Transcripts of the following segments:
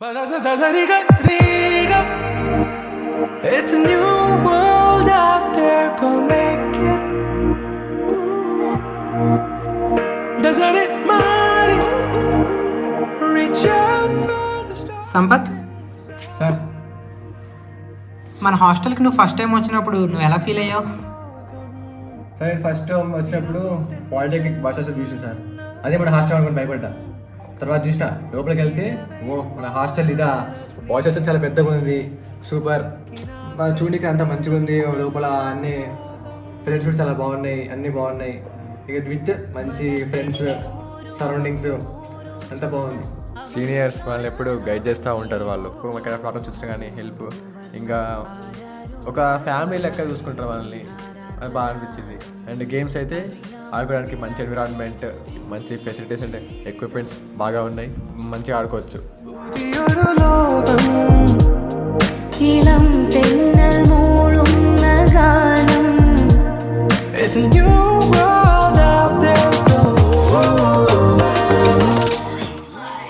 It's a new world out there, go make it. Doesn't it matter? Reach out for the stars. Sampath, sir మన హాస్టల్కి నువ్వు first time వచ్చినప్పుడు నువ్వు ఎలా feel అయ్యావు? సార్ నేను ఫస్ట్ వచ్చినప్పుడు పాలిటెక్నిక్ బస్ వస్తే చూసాను సార్. అదే మన హాస్టల్ అనుకుని భయపడ్డా. తర్వాత చూసిన లోపలికి వెళ్తే మన హాస్టల్ ఇదా, బాయ్స్ హాస్టల్ చాలా పెద్దగా ఉంది, సూపర్ చూడడానికి అంత మంచిగా ఉంది. లోపల అన్ని ఫ్రెండ్స్ కూడా చాలా బాగున్నాయి, అన్నీ బాగున్నాయి. ఇక విత్ మంచి ఫ్రెండ్స్, సరౌండింగ్స్ అంతా బాగుంది. సీనియర్స్ వాళ్ళని ఎప్పుడు గైడ్ చేస్తూ ఉంటారు. వాళ్ళు ఎక్కడ ప్రాబ్లమ్స్ వచ్చినా కానీ హెల్ప్, ఇంకా ఒక ఫ్యామిలీ లెక్క చూసుకుంటారు వాళ్ళని. అది బాగా అనిపించింది. అండ్ గేమ్స్ అయితే ఆడుకోవడానికి మంచి ఎన్విరాన్మెంట్, మంచి ఫెసిలిటీస్ అంటే ఎక్విప్మెంట్స్ బాగా ఉన్నాయి, మంచిగా ఆడుకోవచ్చు. ഇളം തെന്നൽ മൂളുന്ന ഗാനം It's a new world out there, go.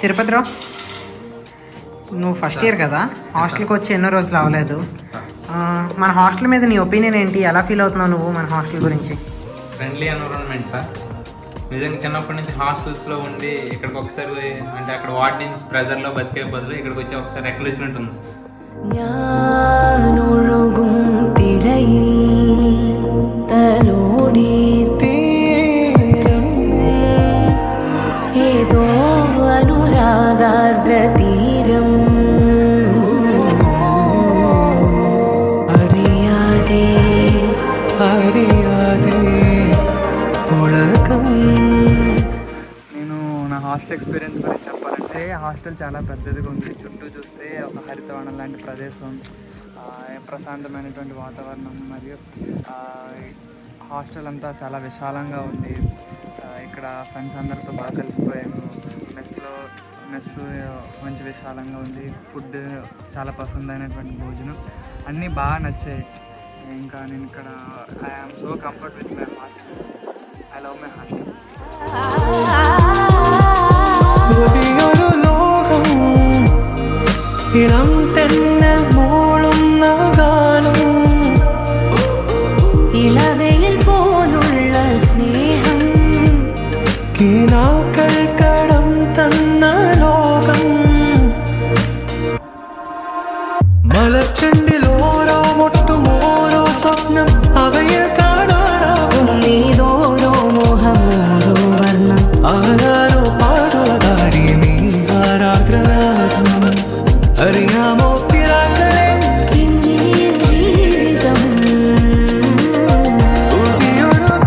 Tirupathirao, నువ్వు ఫస్ట్ ఇయర్ కదా, హాస్టల్కి వచ్చి ఎన్నో రోజులు అవ్వలేదు. మన హాస్టల్ మీద నీ ఒపీనియన్ ఏంటి? ఎలా ఫీల్ అవుతున్నావు నువ్వు మన హాస్టల్ గురించి? Friendly environment sir. నిజంగా చిన్నప్పటి నుంచి హాస్టల్స్లో ఉండి ఇక్కడికి ఒకసారి అంటే అక్కడ వార్డెన్స్ ప్రెజర్లో బతికే బదులు ఇక్కడికి వచ్చి ఒకసారి ఎక్కలేసినట్టు ఉంది సార్. ഞാനൊഴുകും തിരയിൽ തലോടി തീരം ഏതോ അനുരാഗാർദ്ര തീരം അറിയാതെ അറിയാതെ പുളകം. నేను నా హాస్టల్ ఎక్స్పీరియన్స్ గురించి చెప్పాలంటే, హాస్టల్ చాలా పెద్దదిగా ఉంది. చుట్టూ చూస్తే ఒక హరితవనం లాంటి ప్రదేశం, ప్రశాంతమైనటువంటి వాతావరణం, మరియు హాస్టల్ అంతా చాలా విశాలంగా ఉంది. ఇక్కడ ఫ్రెండ్స్ అందరితో బాగా కలిసిపోయాము. మెస్ మంచి విశాలంగా ఉంది. ఫుడ్ చాలా పసందైనటువంటి భోజనం, అన్నీ బాగా నచ్చాయి. ఇంకా నేను ఇక్కడ I'm so comfort with my hostel. I love my hostel. പുതിയൊരു ലോകം, ഇളം തെന്നൽ മൂളുന്ന ഗാനം, ഇളവയിൽ പോലുള്ള സ്നേഹം കിനാക്കൾ കടം തന്ന ലോകം, മലച്ചെണ്ടിലോരോ മൊട്ടും ഓരോ സ്വപ്നം അവയിൽ കാണാനാകും. നീതോരോ മോഹമോരോ വർണ്ണം ആരാരോ പാടുവതാരി നീ ആരാദ്രനാകും. അറിയാമോ തിരാങ്ങളെ ഇന്നിയ ജീവിതം പുതിയൊരു